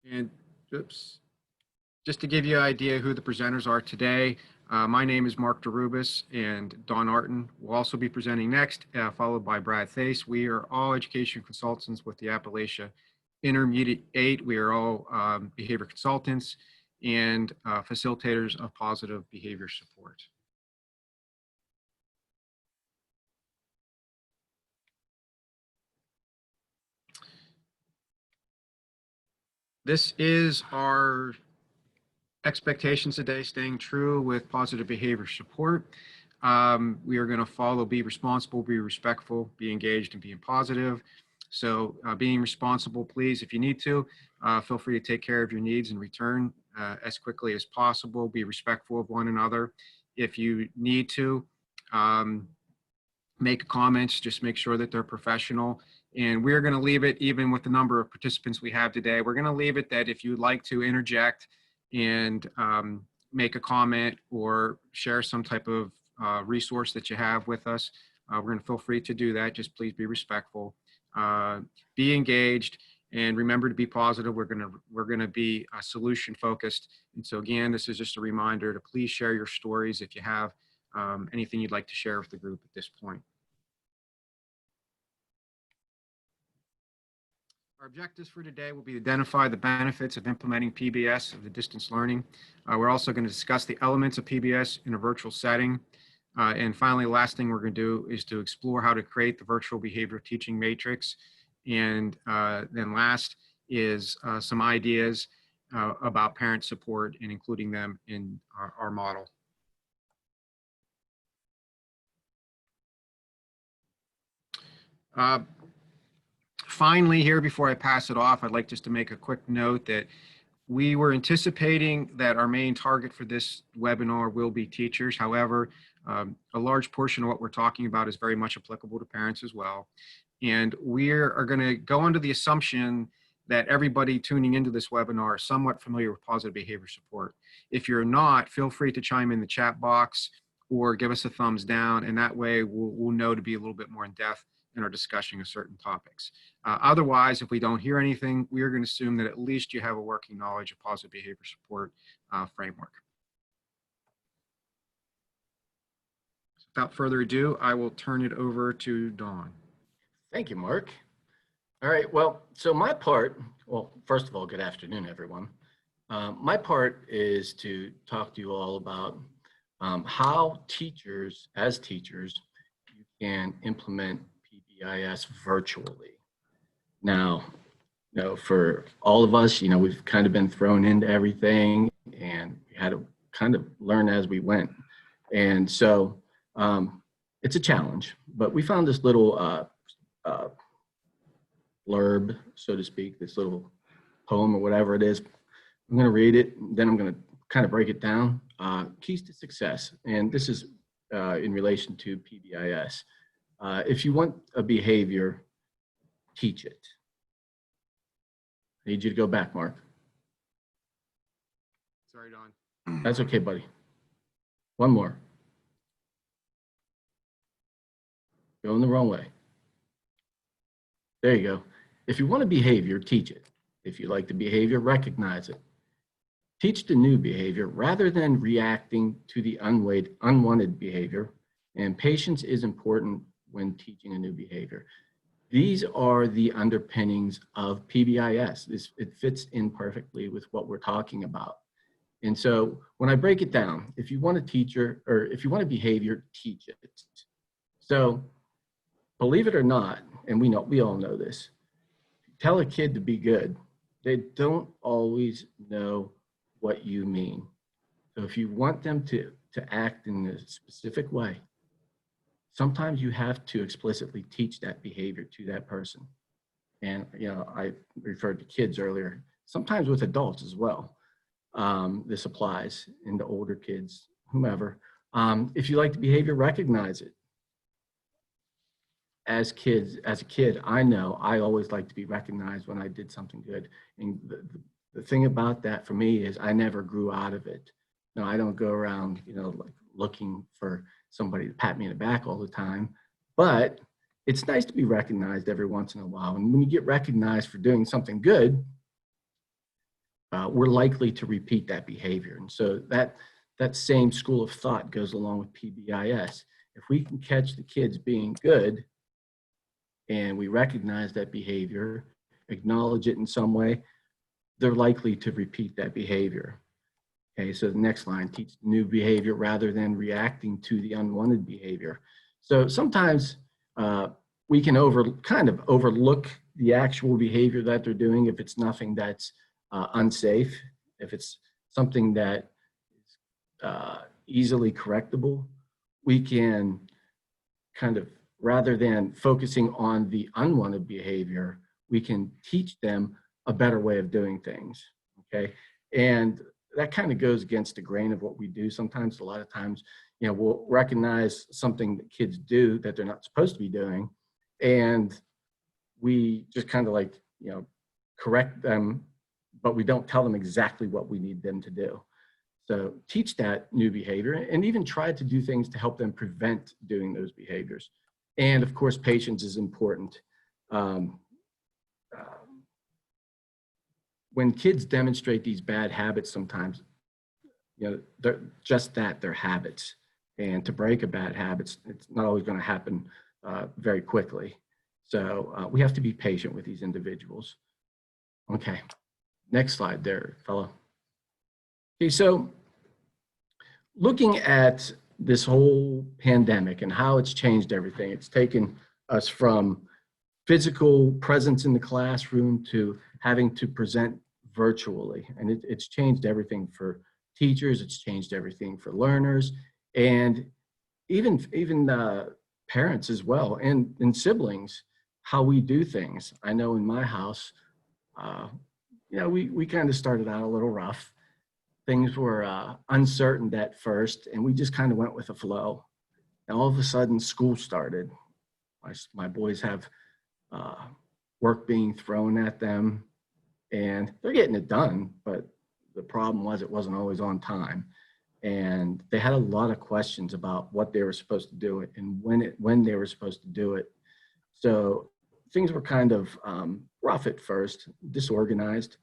And oops, just to give you an idea who the presenters are today, my name is Mark DeRubis, and Don Arton will also be presenting next, followed by Brad Thace. We are all education consultants with the Appalachia Intermediate 8. We are all behavior consultants and facilitators of positive behavior support. This is our expectations today, staying true with positive behavior support. We are going to follow be responsible, be respectful, be engaged, and being positive. So being responsible, please, if you need to, feel free to take care of your needs and return as quickly as possible. Be respectful of one another. If you need to make comments, just make sure that they're professional. And we're going to leave it, even with the number of participants we have today, we're going to leave it that if you'd like to interject and make a comment or share some type of resource that you have with us, we're going to feel free to do that. Just please be respectful, be engaged, and remember to be positive. We're going to be solution focused. And so again, this is just a reminder to please share your stories if you have anything you'd like to share with the group at this point. Our objectives for today will be to identify the benefits of implementing PBIS of the distance learning. We're also going to discuss the elements of PBIS in a virtual setting. And finally, the last thing we're going to do is to explore how to create the virtual behavioral teaching matrix. And then last is some ideas about parent support and including them in our model. Finally, here, before I pass it off, I'd like just to make a quick note that we were anticipating that our main target for this webinar will be teachers. However, a large portion of what we're talking about is very much applicable to parents as well. And we are going to go under the assumption that everybody tuning into this webinar is somewhat familiar with positive behavior support. If you're not, feel free to chime in the chat box or give us a thumbs down, and that way we'll know to be a little bit more in depth in our discussion of certain topics. Otherwise, if we don't hear anything, we are going to assume that at least you have a working knowledge of positive behavior support framework. So without further ado, I will turn it over to Dawn. Thank you, Mark. All right, well, so my part, well, first of all, good afternoon, everyone. My part is to talk to you all about how teachers, as teachers, you can implement PBIS virtually. Now, you know, for all of us, you know, we've kind of been thrown into everything and we had to kind of learn as we went. And so it's a challenge, but we found this little blurb, so to speak, this little poem or whatever it is. I'm going to read it, then I'm going to kind of break it down. Keys to success, and this is in relation to PBIS. If you want a behavior, teach it. I need you to go back, Mark. Sorry, Don. That's okay, buddy. One more. Going the wrong way. There you go. If you want a behavior, teach it. If you like the behavior, recognize it. Teach the new behavior rather than reacting to the unwanted behavior. And patience is important when teaching a new behavior. These are the underpinnings of PBIS. It fits in perfectly with what we're talking about. And so when I break it down, if you want a teacher, or if you want a behavior, teach it. So believe it or not, and we all know this, tell a kid to be good, they don't always know what you mean. So if you want them to act in a specific way, sometimes you have to explicitly teach that behavior to that person. And, you know, I referred to kids earlier, sometimes with adults as well. This applies in the older kids, whomever. If you like the behavior, recognize it. As a kid, I know I always like to be recognized when I did something good. And the thing about that for me is I never grew out of it. No, I don't go around, you know, like looking for somebody to pat me in the back all the time, but it's nice to be recognized every once in a while. And when you get recognized for doing something good, we're likely to repeat that behavior. And so that same school of thought goes along with PBIS. If we can catch the kids being good and we recognize that behavior, acknowledge it in some way, they're likely to repeat that behavior. Okay, so the next line, teach new behavior rather than reacting to the unwanted behavior. So sometimes we can kind of overlook the actual behavior that they're doing if it's nothing that's unsafe, if it's something that is easily correctable. We can kind of, rather than focusing on the unwanted behavior, we can teach them a better way of doing things, okay? And that kind of goes against the grain of what we do. Sometimes, a lot of times, you know, we'll recognize something that kids do that they're not supposed to be doing, and we just kind of like, you know, correct them, but we don't tell them exactly what we need them to do. So teach that new behavior and even try to do things to help them prevent doing those behaviors. And of course, patience is important. When kids demonstrate these bad habits, sometimes, you know, they're just that, they're habits. And to break a bad habit, it's not always going to happen very quickly. So we have to be patient with these individuals. Okay, next slide there, fellow. Okay, so looking at this whole pandemic and how it's changed everything, it's taken us from physical presence in the classroom to having to present virtually. And it's changed everything for teachers, it's changed everything for learners, and even parents as well, and siblings, how we do things. I know in my house, you know, we kind of started out a little rough. Things were uncertain at first, and we just kind of went with the flow. And all of a sudden, school started. My boys have work being thrown at them, and they're getting it done, but the problem was it wasn't always on time. And they had a lot of questions about what they were supposed to do it and when they were supposed to do it. So things were kind of rough at first, disorganized,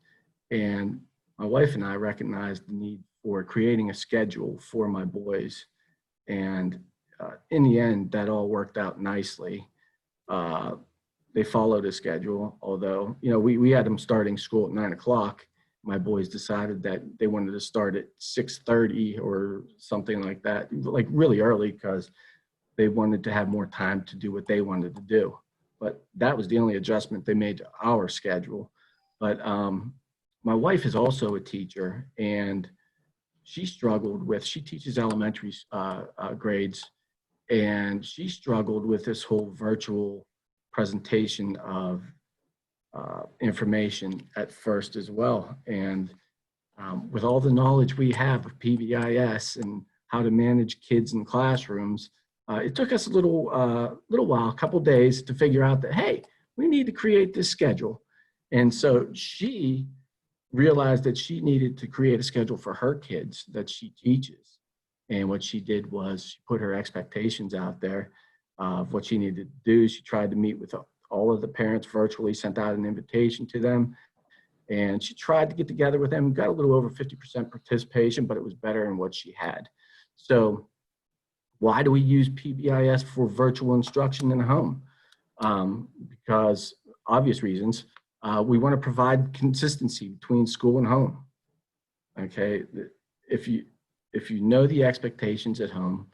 and my wife and I recognized the need for creating a schedule for my boys. And in the end, that all worked out nicely. They followed a schedule, although, you know, we had them starting school at 9 o'clock. My boys decided that they wanted to start at 6:30 or something like that, like really early, because they wanted to have more time to do what they wanted to do. But that was the only adjustment they made to our schedule. But my wife is also a teacher, and she teaches elementary grades, and she struggled with this whole virtual presentation of information at first as well. And with all the knowledge we have of PBIS and how to manage kids in classrooms, it took us a little while, a couple days, to figure out that, hey, we need to create this schedule. And so she realized that she needed to create a schedule for her kids that she teaches. And what she did was she put her expectations out there of what she needed to do. She tried to meet with all of the parents virtually, sent out an invitation to them, and she tried to get together with them. Got a little over 50% participation, but it was better than what she had. So why do we use PBIS for virtual instruction in the home? Because obvious reasons. We want to provide consistency between school and home. Okay, if you know the expectations at home,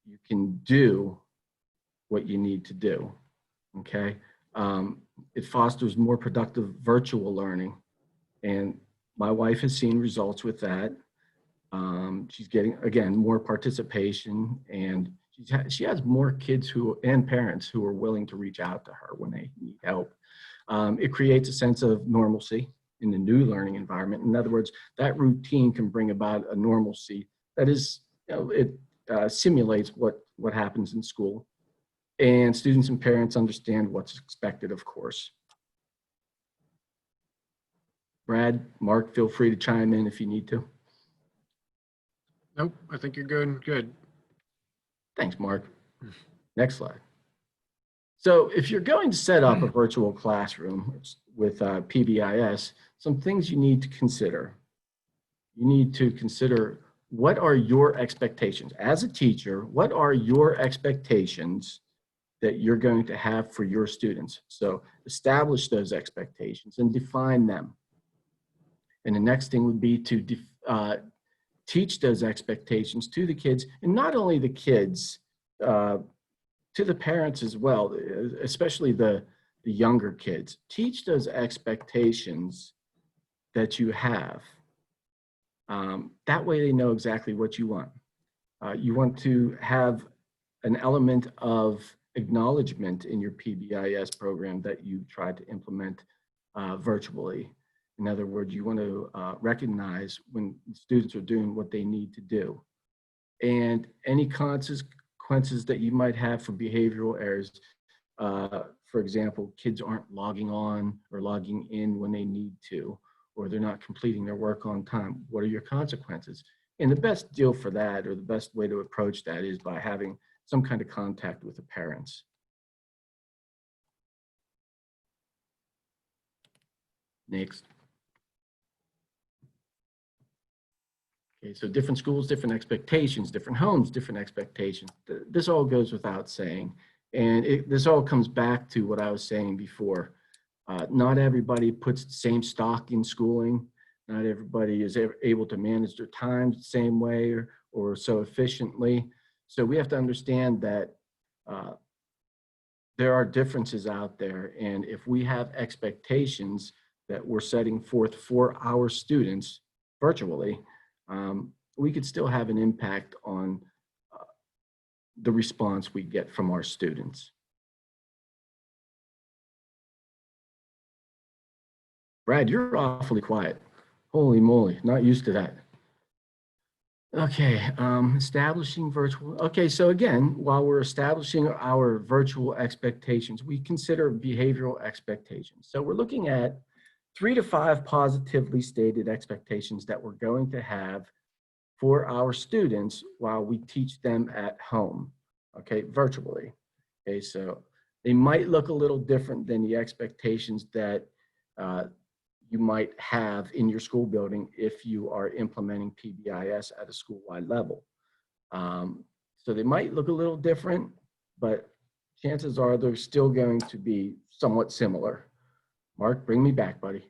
you can do what you need to do. Okay, it fosters more productive virtual learning, and my wife has seen results with that. She's getting, again, more participation, and she has more kids and parents who are willing to reach out to her when they need help. It creates a sense of normalcy in the new learning environment. In other words, that routine can bring about a normalcy that is, you know, it simulates what happens in school. And students and parents understand what's expected, of course. Brad, Mark, feel free to chime in if you need to. Nope, I think you're good. Good. Thanks, Mark. Next slide. So if you're going to set up a virtual classroom with PBIS, some things you need to consider. You need to consider, what are your expectations? As a teacher, what are your expectations that you're going to have for your students? So establish those expectations and define them. And the next thing would be to teach those expectations to the kids, and not only the kids, to the parents as well, especially the younger kids. Teach those expectations that you have. That way they know exactly what you want. You want to have an element of acknowledgement in your PBIS program that you try to implement virtually. In other words, you want to recognize when students are doing what they need to do. And any consequences that you might have for behavioral errors. For example, kids aren't logging on or logging in when they need to, or they're not completing their work on time. What are your consequences? And the best deal for that, or the best way to approach that, is by having some kind of contact with the parents. Next. Okay, so different schools, different expectations, different homes, different expectations. This all goes without saying. And this all comes back to what I was saying before. Not everybody puts the same stock in schooling. Not everybody is able to manage their time the same way or so efficiently. So we have to understand that there are differences out there. And if we have expectations that we're setting forth for our students virtually, we could still have an impact on the response we get from our students. Brad, you're awfully quiet. Holy moly, not used to that. Okay, establishing virtual. Okay, so again, while we're establishing our virtual expectations, we consider behavioral expectations. So we're looking at 3 to 5 positively stated expectations that we're going to have for our students while we teach them at home, okay, virtually. Okay, so they might look a little different than the expectations that you might have in your school building if you are implementing PBIS at a school-wide level. So they might look a little different, but chances are they're still going to be somewhat similar. Mark, bring me back, buddy.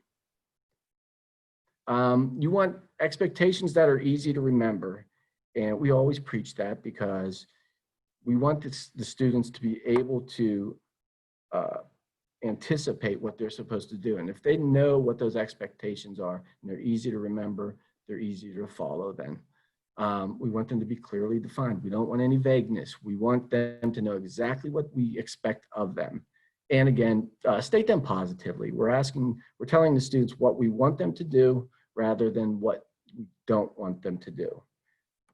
You want expectations that are easy to remember. And we always preach that because we want the students to be able to anticipate what they're supposed to do. And if they know what those expectations are and they're easy to remember, they're easy to follow then. We want them to be clearly defined. We don't want any vagueness. We want them to know exactly what we expect of them. And again, state them positively. We're telling the students what we want them to do rather than what we don't want them to do.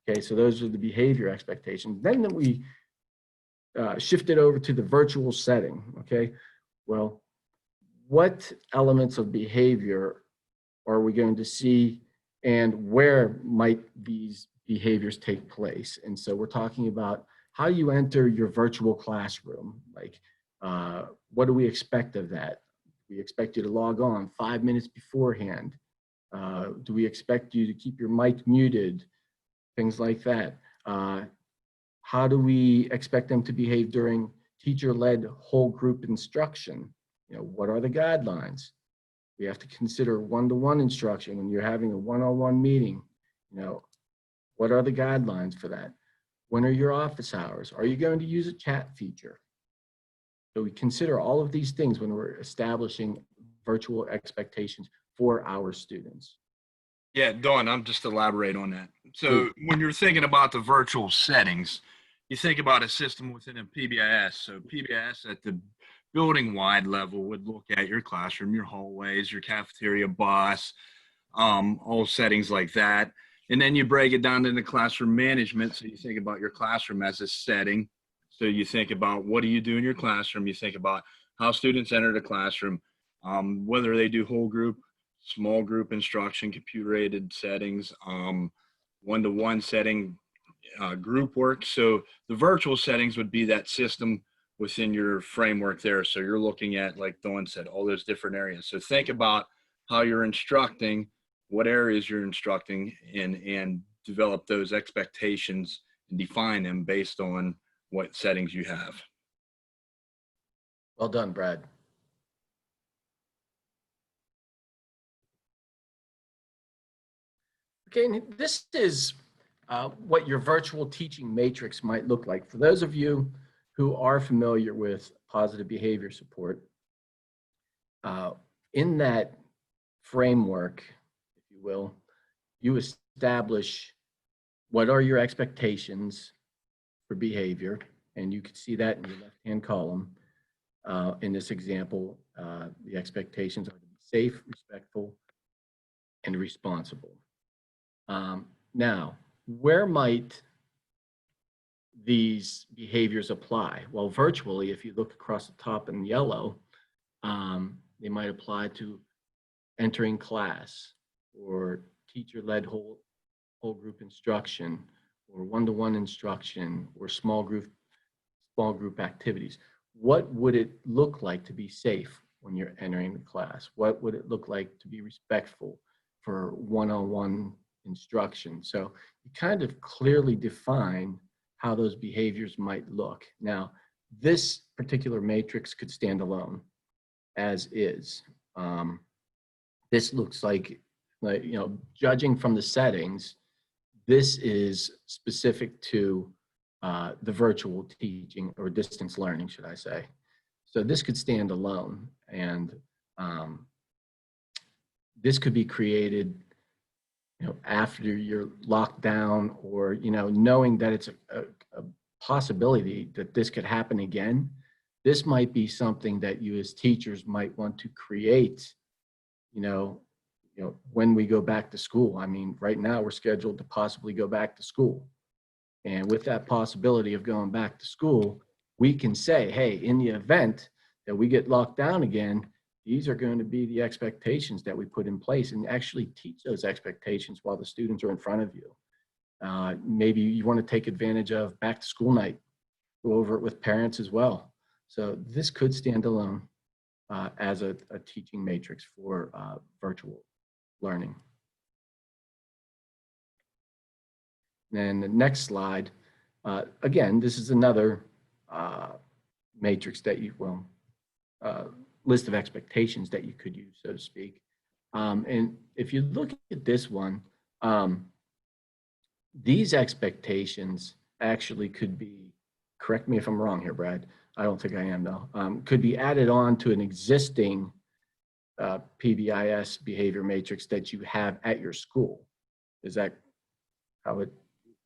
Okay, so those are the behavior expectations. Then we shift it over to the virtual setting, okay? Well, what elements of behavior are we going to see and where might these behaviors take place? And so we're talking about how you enter your virtual classroom. Like, what do we expect of that? We expect you to log on 5 minutes beforehand. Do we expect you to keep your mic muted? Things like that. How do we expect them to behave during teacher-led whole group instruction? You know, what are the guidelines? We have to consider one-to-one instruction when you're having a one-on-one meeting. You know, what are the guidelines for that? When are your office hours? Are you going to use a chat feature? So we consider all of these things when we're establishing virtual expectations for our students. Yeah, Dawn, I'm just elaborate on that. So when you're thinking about the virtual settings, you think about a system within a PBIS. So PBIS at the building-wide level would look at your classroom, your hallways, your cafeteria, bus, all settings like that. And then you break it down into classroom management. So you think about your classroom as a setting. So you think about what do you do in your classroom? You think about how students enter the classroom, whether they do whole group, small group instruction, computer-aided settings, one-to-one setting, group work. So the virtual settings would be that system within your framework there. So you're looking at, like Dawn said, all those different areas. So think about how you're instructing, what areas you're instructing in, and develop those expectations and define them based on what settings you have. Well done, Brad. Okay, and this is what your virtual teaching matrix might look like. For those of you who are familiar with positive behavior support, in that framework, if you will, you establish what are your expectations for behavior, and you can see that in your left-hand column. In this example, the expectations are to be safe, respectful, and responsible. Now, where might these behaviors apply? Well, virtually, if you look across the top in yellow, they might apply to entering class, or teacher-led whole group instruction, or one-to-one instruction, or small group activities. What would it look like to be safe when you're entering the class? What would it look like to be respectful for one-on-one instruction? So you kind of clearly define how those behaviors might look. Now, this particular matrix could stand alone as is. This looks like, judging from the settings, this is specific to the virtual teaching, or distance learning, should I say. So this could stand alone, and this could be created after you're locked down, or knowing that it's a possibility that this could happen again. This might be something that you as teachers might want to create, when we go back to school. I mean, right now we're scheduled to possibly go back to school. And with that possibility of going back to school, we can say, hey, in the event that we get locked down again, these are going to be the expectations that we put in place, and actually teach those expectations while the students are in front of you. Maybe you want to take advantage of back to school night, go over it with parents as well. So this could stand alone as a teaching matrix for virtual learning. And the next slide, again, this is another matrix that list of expectations that you could use, so to speak. And if you look at this one, these expectations actually could be, correct me if I'm wrong here, Brad, I don't think I am though, could be added on to an existing PBIS behavior matrix that you have at your school. Is that how it?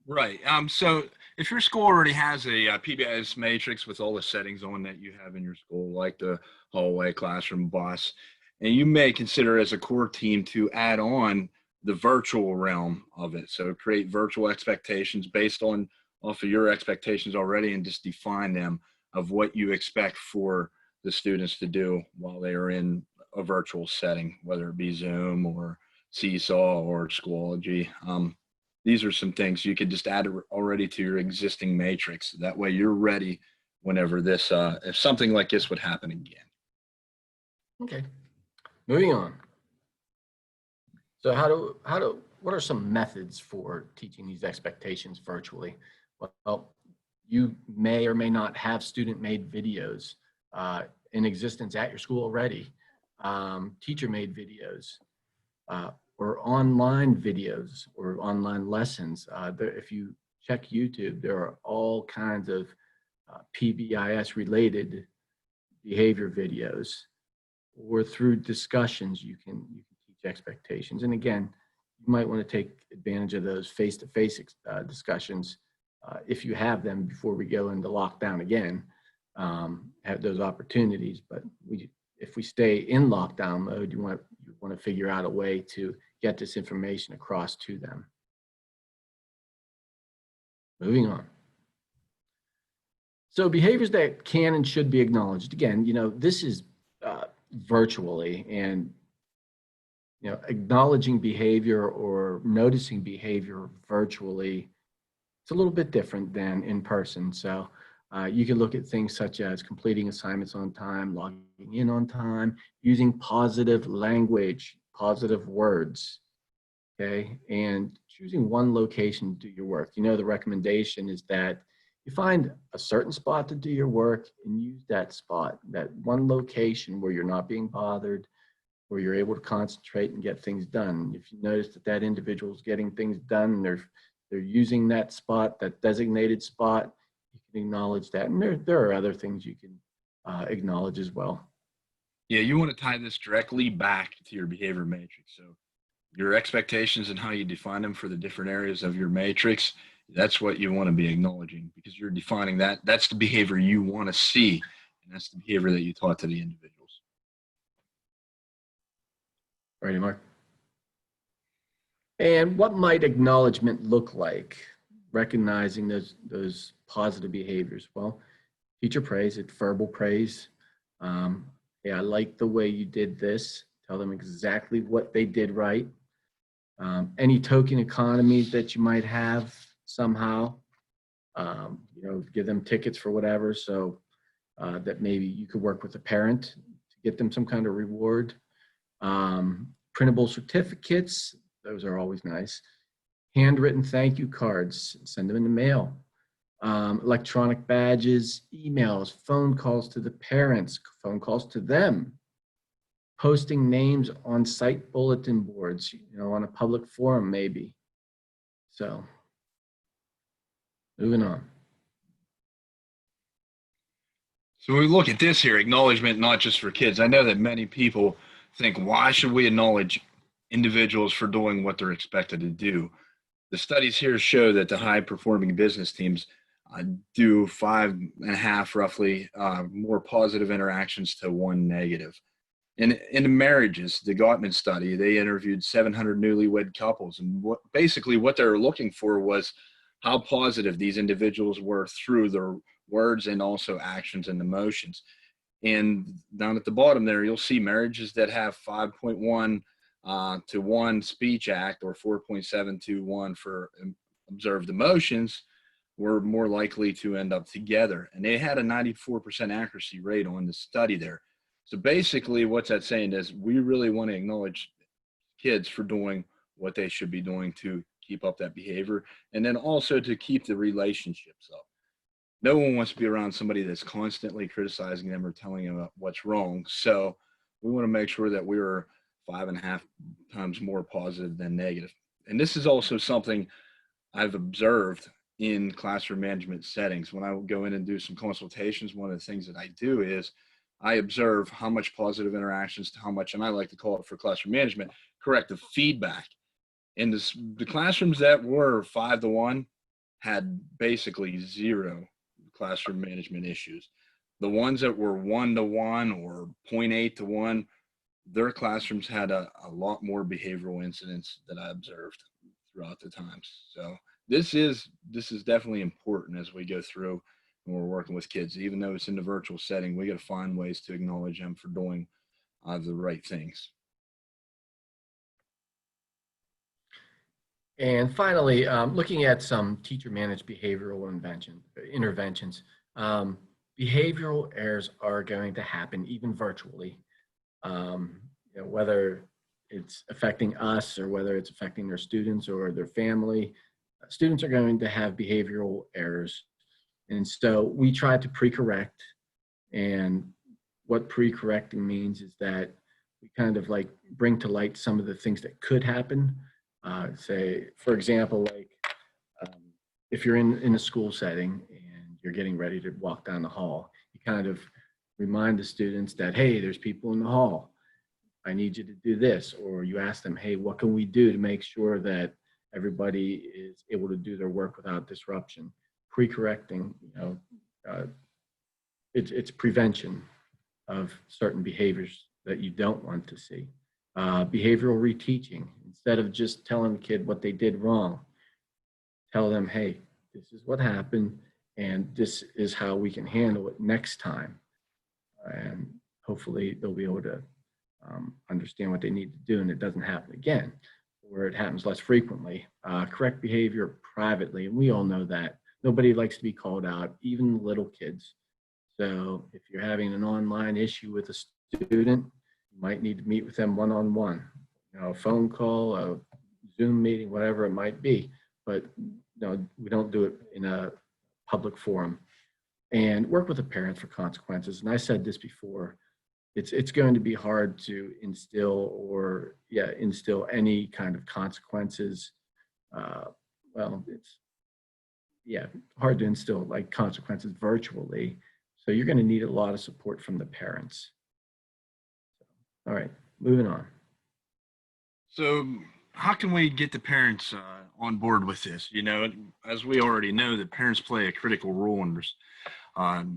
Right. So if your school already has a PBIS matrix with all the settings on that you have in your school, like the hallway, classroom, bus, and you may consider as a core team to add on the virtual realm of it. So create virtual expectations based off of your expectations already, and just define them of what you expect for the students to do while they are in a virtual setting, whether it be Zoom or Seesaw or Schoology. These are some things you could just add already to your existing matrix. That way you're ready whenever this, if something like this would happen again. Okay, moving on. So what are some methods for teaching these expectations virtually? Well, you may or may not have student-made videos in existence at your school already, teacher-made videos, or online videos or online lessons. If you check YouTube, there are all kinds of PBIS related behavior videos, or through discussions you can teach expectations. And again, you might want to take advantage of those face-to-face discussions if you have them before we go into lockdown again, have those opportunities. But if we stay in lockdown mode, you want to figure out a way to get this information across to them. Moving on. So behaviors that can and should be acknowledged. Again, this is virtually, and acknowledging behavior or noticing behavior virtually, it's a little bit different than in person. So You can look at things such as completing assignments on time, logging in on time, using positive language, positive words, okay? And choosing one location to do your work. You know, the recommendation is that you find a certain spot to do your work and use that spot, that one location where you're not being bothered, where you're able to concentrate and get things done. If you notice that that individual is getting things done, they're using that spot, that designated spot, you can acknowledge that. And there are other things you can acknowledge as well. Yeah, you want to tie this directly back to your behavior matrix. So your expectations and how you define them for the different areas of your matrix, that's what you want to be acknowledging, because you're defining that. That's the behavior you want to see, and that's the behavior that you taught to the individuals. Righty, Mark. And what might acknowledgement look like? Recognizing those positive behaviors. Well, teacher praise, it's verbal praise. Yeah, I like the way you did this. Tell them exactly what they did right. Any token economies that you might have somehow, you know, give them tickets for whatever. So that maybe you could work with a parent to get them some kind of reward. Printable certificates, those are always nice. Handwritten thank you cards, send them in the mail. Electronic badges, emails, phone calls to the parents, phone calls to them. Posting names on site bulletin boards, you know, on a public forum maybe. So, moving on. So we look at this here, acknowledgement not just for kids. I know that many people think, why should we acknowledge individuals for doing what they're expected to do? The studies here show that the high performing business teams do 5.5 roughly more positive interactions to 1 negative. In the marriages, the Gottman study, they interviewed 700 newlywed couples, and basically what they were looking for was how positive these individuals were through their words and also actions and emotions. And down at the bottom there, you'll see marriages that have 5.1 to 1 speech act, or 4.7 to 1 for observed emotions, were more likely to end up together. And they had a 94% accuracy rate on the study there. So basically what's that saying is we really want to acknowledge kids for doing what they should be doing to keep up that behavior, and then also to keep the relationships up. No one wants to be around somebody that's constantly criticizing them or telling them what's wrong. So we want to make sure that we're 5.5 times more positive than negative. And this is also something I've observed in classroom management settings. When I go in and do some consultations, one of the things that I do is I observe how much positive interactions to how much, and I like to call it for classroom management, corrective feedback. And the classrooms that were 5 to 1 had basically 0 classroom management issues. The ones that were 1 to 1 or 0.8 to 1, their classrooms had a lot more behavioral incidents that I observed throughout the times. So this is definitely important as we go through when we're working with kids. Even though it's in the virtual setting, we got to find ways to acknowledge them for doing the right things. And finally, looking at some teacher-managed behavioral interventions. Behavioral errors are going to happen even virtually. You know, whether it's affecting us or whether it's affecting their students or their family, students are going to have behavioral errors. And so we try to pre-correct. And what pre-correcting means is that we kind of like bring to light some of the things that could happen. Say, for example, like if you're in a school setting and you're getting ready to walk down the hall, you kind of remind the students that, hey, there's people in the hall. I need you to do this. Or you ask them, hey, what can we do to make sure that everybody is able to do their work without disruption? Pre-correcting, you know, it's prevention of certain behaviors that you don't want to see. Behavioral reteaching. Instead of just telling the kid what they did wrong, tell them, hey, this is what happened, and this is how we can handle it next time. And hopefully they'll be able to understand what they need to do, and it doesn't happen again, or it happens less frequently. Correct behavior privately, and we all know that Nobody likes to be called out, even little kids. So if you're having an online issue with a student, you might need to meet with them one-on-one, a phone call, a Zoom meeting, whatever it might be. But we don't do it in a public forum. And work with the parents for consequences. And I said this before, it's going to be hard to instill any kind of consequences. It's hard to instill like consequences virtually. So you're going to need a lot of support from the parents. All right, moving on. So how can we get the parents on board with this? As we already know, the parents play a critical role in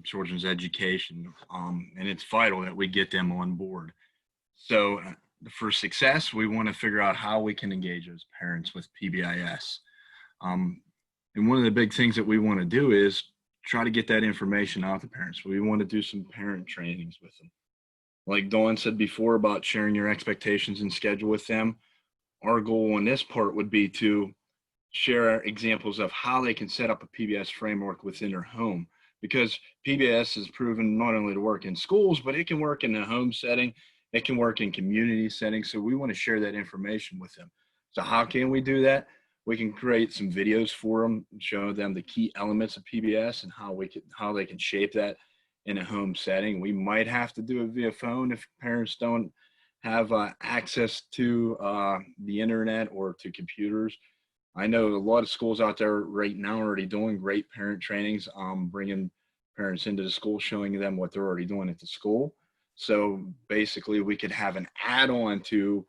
children's education, and it's vital that we get them on board. So for success, we want to figure out how we can engage those parents with PBIS. And one of the big things that we want to do is try to get that information out to parents. We want to do some parent trainings with them. Like Dawn said before about sharing your expectations and schedule with them, our goal on this part would be to share examples of how they can set up a PBIS framework within their home, because PBIS is proven not only to work in schools, but it can work in a home setting. It can work in community settings. So we want to share that information with them. So how can we do that? We can create some videos for them and show them the key elements of PBIS and how they can shape that in a home setting. We might have to do it via phone if parents don't have access to the internet or to computers. I know a lot of schools out there right now are already doing great parent trainings, bringing parents into the school, showing them what they're already doing at the school. So basically we could have an add-on to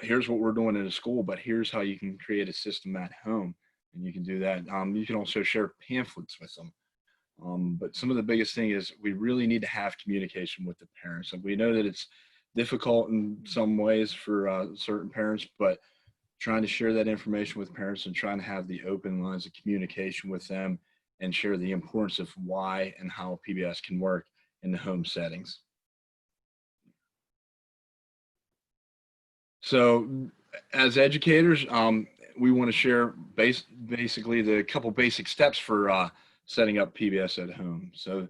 here's what we're doing in the school, but here's how you can create a system at home. And you can do that. You can also share pamphlets with them. But some of the biggest thing is we really need to have communication with the parents. And we know that it's difficult in some ways for certain parents, but trying to share that information with parents and trying to have the open lines of communication with them and share the importance of why and how PBIS can work in the home settings. So as educators, we want to share basically the couple basic steps for setting up PBIS at home. So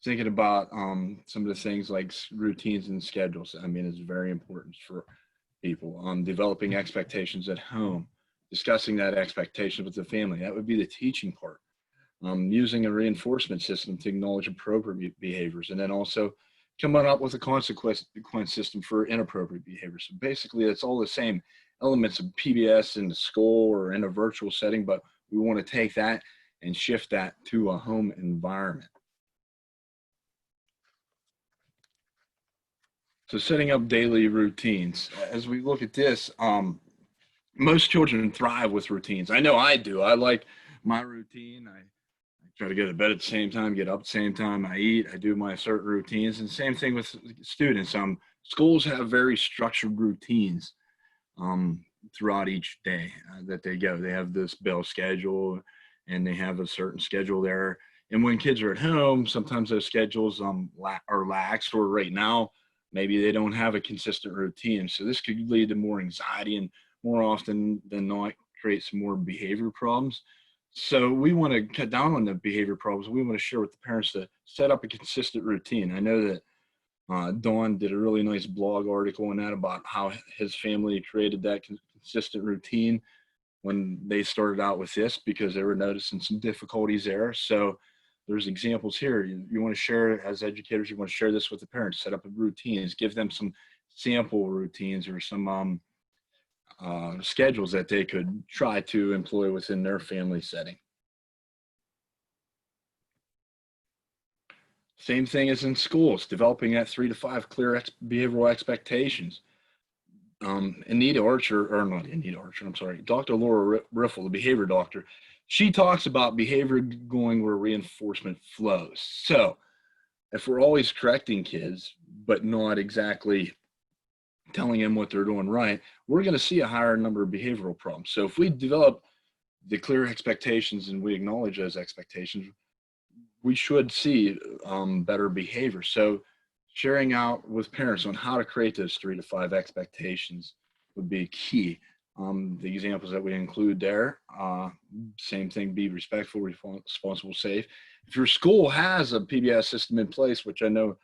thinking about some of the things like routines and schedules, I mean, is very important for people. Developing expectations at home, discussing that expectation with the family. That would be the teaching part. Using a reinforcement system to acknowledge appropriate behaviors, and then also coming up with a consequence system for inappropriate behavior. So basically, it's all the same elements of PBIS in the school or in a virtual setting, but we want to take that and shift that to a home environment. So setting up daily routines. As we look at this, most children thrive with routines. I know I do. I like my routine. I try to go to bed at the same time, get up at the same time. I eat. I do my certain routines. And same thing with students. Schools have very structured routines throughout each day that they go. They have this bell schedule, and they have a certain schedule there. And when kids are at home, sometimes those schedules are lax, or right now, maybe they don't have a consistent routine. So this could lead to more anxiety and more often than not create some more behavior problems. So we want to cut down on the behavior problems. We want to share with the parents to set up a consistent routine. I know that Dawn did a really nice blog article on that about how his family created that consistent routine when they started out with this because they were noticing some difficulties there. So there's examples here. You want to share, as educators, you want to share this with the parents, set up routines, give them some sample routines or some schedules that they could try to employ within their family setting. Same thing as in schools, developing that 3 to 5 clear behavioral expectations. Anita Archer, or not Anita Archer, I'm sorry, Dr. Laura Riffle, the behavior doctor, she talks about behavior going where reinforcement flows. So if we're always correcting kids, but not exactly telling them what they're doing right, we're going to see a higher number of behavioral problems. So if we develop the clear expectations and we acknowledge those expectations, we should see better behavior. So sharing out with parents on how to create those 3 to 5 expectations would be key. The examples that we include there, same thing, be respectful, responsible, safe. If your school has a PBIS system in place, which I know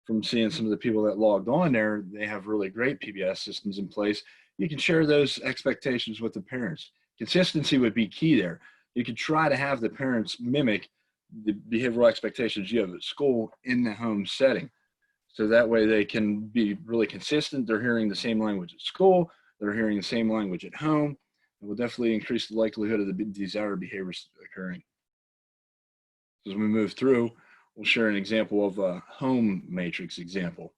from seeing some of the people that logged on there, they have really great PBIS systems in place. You can share those expectations with the parents. Consistency would be key there. You could try to have the parents mimic the behavioral expectations you have at school in the home setting. So that way they can be really consistent. They're hearing the same language at school. They're hearing the same language at home. It will definitely increase the likelihood of the desired behaviors occurring. As we move through, we'll share an example of a home matrix example.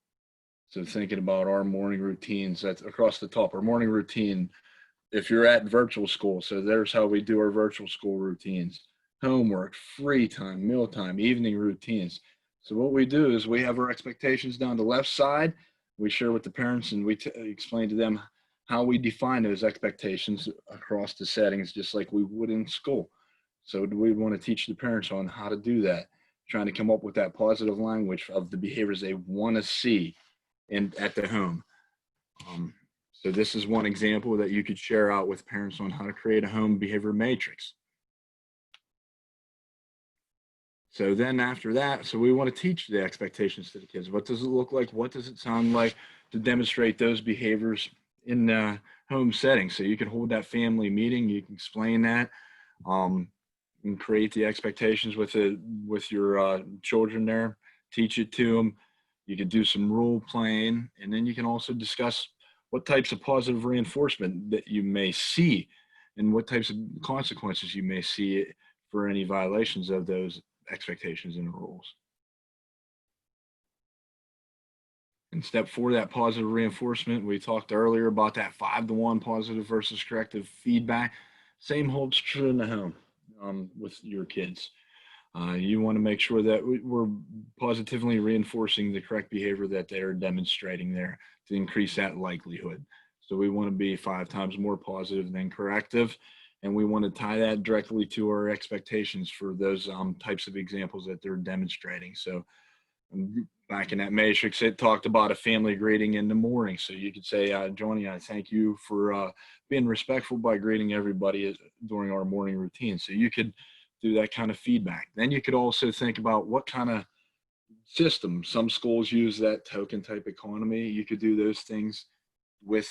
So thinking about our morning routines, that's across the top, our morning routine, if you're at virtual school, so there's how we do our virtual school routines: homework, free time, mealtime, evening routines. So what we do is we have our expectations down the left side. We share with the parents and we explain to them how we define those expectations across the settings, just like we would in school. So we want to teach the parents on how to do that, trying to come up with that positive language of the behaviors they want to see at the home. So this is one example that you could share out with parents on how to create a home behavior matrix. So then after that, so we want to teach the expectations to the kids. What does it look like? What does it sound like to demonstrate those behaviors in the home setting? So you can hold that family meeting, you can explain that, and create the expectations with your children there, teach it to them. You could do some role playing, and then you can also discuss what types of positive reinforcement that you may see and what types of consequences you may see for any violations of those expectations and rules. In step 4, that positive reinforcement, we talked earlier about that 5-to-1 positive versus corrective feedback. Same holds true in the home with your kids. You want to make sure that we're positively reinforcing the correct behavior that they're demonstrating there to increase that likelihood. So we want to be 5 times more positive than corrective, and we want to tie that directly to our expectations for those types of examples that they're demonstrating. So back in that matrix, it talked about a family greeting in the morning. So you could say, Johnny, I thank you for being respectful by greeting everybody during our morning routine. So you could do that kind of feedback. Then you could also think about what kind of system. Some schools use that token type economy. You could do those things with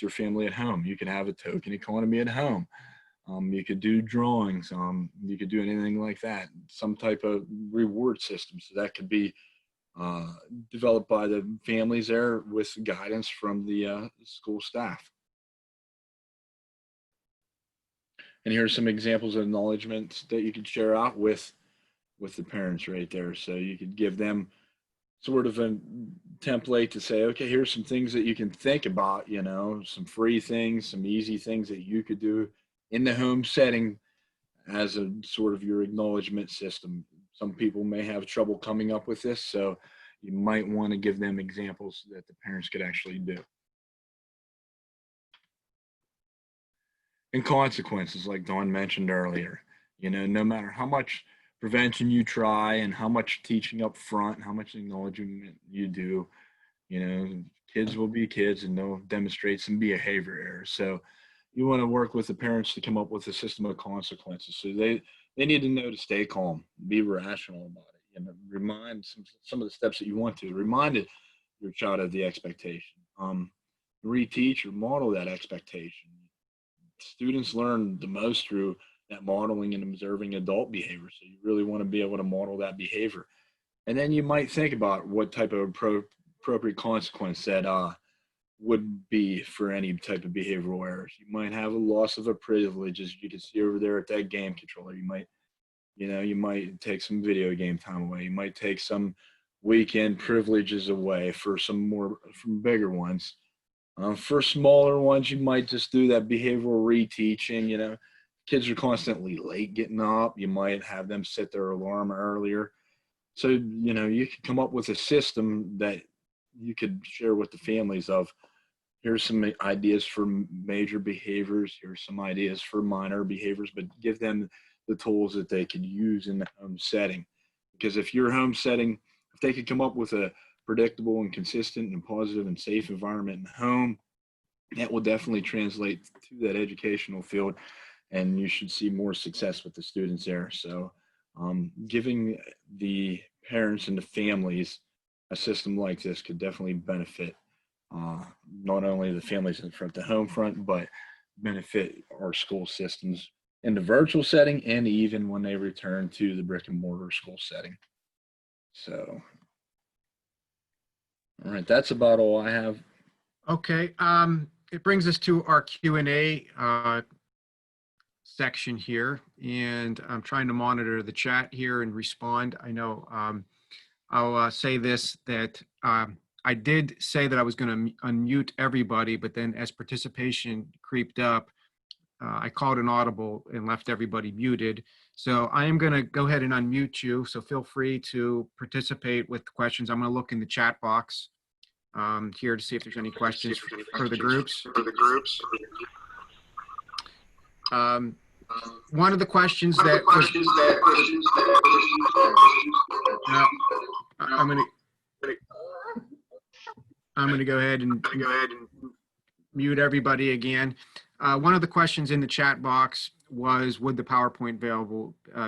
your family at home. You could have a token economy at home. You could do drawings. You could do anything like that. Some type of reward system. So that could be developed by the families there with guidance from the school staff. And here's some examples of acknowledgments that you could share out with the parents right there. So you could give them sort of a template to say, okay, here's some things that you can think about, you know, some free things, some easy things that you could do in the home setting as a sort of your acknowledgement system. Some people may have trouble coming up with this, so you might want to give them examples that the parents could actually do. And consequences, like Dawn mentioned earlier, you know, no matter how much prevention you try and how much teaching up front, how much acknowledgement you do, you know, kids will be kids and they'll demonstrate some behavior errors. So you want to work with the parents to come up with a system of consequences. So they need to know to stay calm, be rational about it, you know, remind some of the steps that you want to remind your child of the expectation, reteach or model that expectation. Students learn the most through that modeling and observing adult behavior. So you really want to be able to model that behavior. And then you might think about what type of appropriate consequence that would be for any type of behavioral errors. You might have a loss of a privilege, as you can see over there at that game controller. You might take some video game time away. You might take some weekend privileges away for from bigger ones. For smaller ones, you might just do that behavioral reteaching. You know, kids are constantly late getting up. You might have them set their alarm earlier. So, you know, you could come up with a system that you could share with the families of, here's some ideas for major behaviors. Here's some ideas for minor behaviors, but give them the tools that they could use in the home setting. Because if your home setting, if they could come up with a predictable and consistent and positive and safe environment in the home, that will definitely translate to that educational field, and you should see more success with the students there. So giving the parents and the families a system like this could definitely benefit not only the families in front, the home front, but benefit our school systems in the virtual setting and even when they return to the brick and mortar school setting. So, all right, that's about all I have. Okay, it brings us to our Q&A section here, and I'm trying to monitor the chat here and respond. I know I'll say this, that I did say that I was going to unmute everybody, but then as participation creeped up, I called an audible and left everybody muted. So I am going to go ahead and unmute you. So feel free to participate with questions. I'm going to look in the chat box here to see if there's any questions for the groups. One of the questions that was, I'm going to go ahead and mute everybody again. One of the questions in the chat box was, would the PowerPoint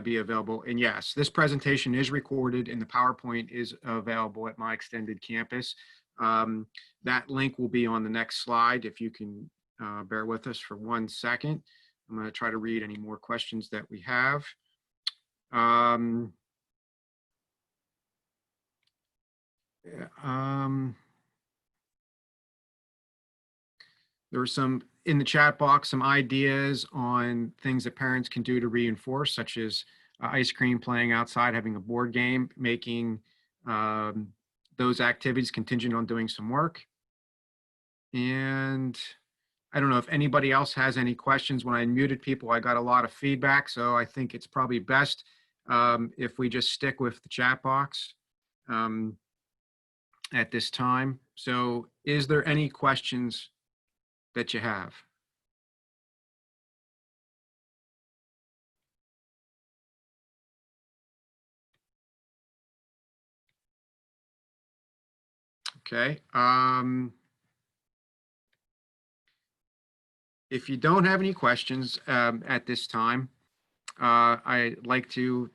be available? And yes, this presentation is recorded and the PowerPoint is available at My Extended Campus. That link will be on the next slide. If you can bear with us for 1 second. I'm going to try to read any more questions that we have. There were some in the chat box, some ideas on things that parents can do to reinforce, such as ice cream, playing outside, having a board game, making those activities contingent on doing some work. And I don't know if anybody else has any questions. When I muted people, I got a lot of feedback. So I think it's probably best if we just stick with the chat box at this time. So is there any questions that you have? Okay. If you don't have any questions at this time, I'd like to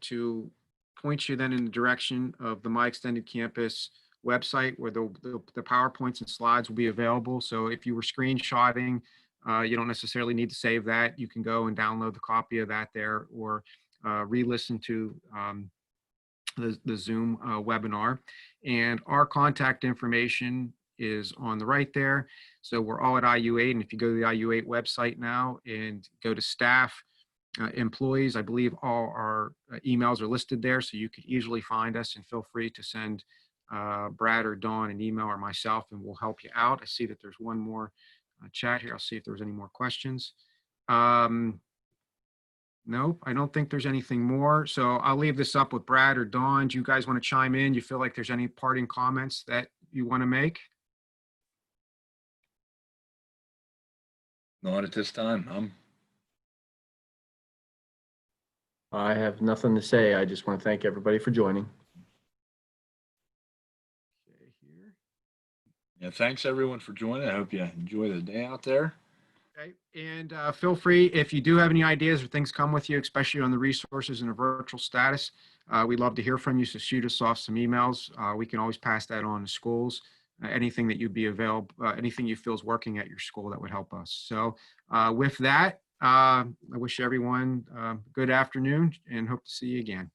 point you then in the direction of the My Extended Campus website, where the PowerPoints and slides will be available. So if you were screenshotting, you don't necessarily need to save that. You can go and download the copy of that there, or re-listen to the Zoom webinar. And our contact information is on the right there. So we're all at IU8. And if you go to the IU8 website now and go to staff, employees, I believe all our emails are listed there. So you could easily find us, and feel free to send Brad or Dawn an email, or myself, and we'll help you out. I see that there's one more chat here. I'll see if there's any more questions. Nope, I don't think there's anything more. So I'll leave this up with Brad or Dawn. Do you guys want to chime in? Do you feel like there's any parting comments that you want to make? Not at this time. I have nothing to say. I just want to thank everybody for joining. Okay, here. Yeah, thanks everyone for joining. I hope you enjoy the day out there. Okay, and feel free, if you do have any ideas or things come with you, especially on the resources in a virtual status, we'd love to hear from you. So shoot us off some emails. We can always pass that on to schools. Anything that you'd be available, anything you feel is working at your school that would help us. So with that, I wish everyone a good afternoon and hope to see you again.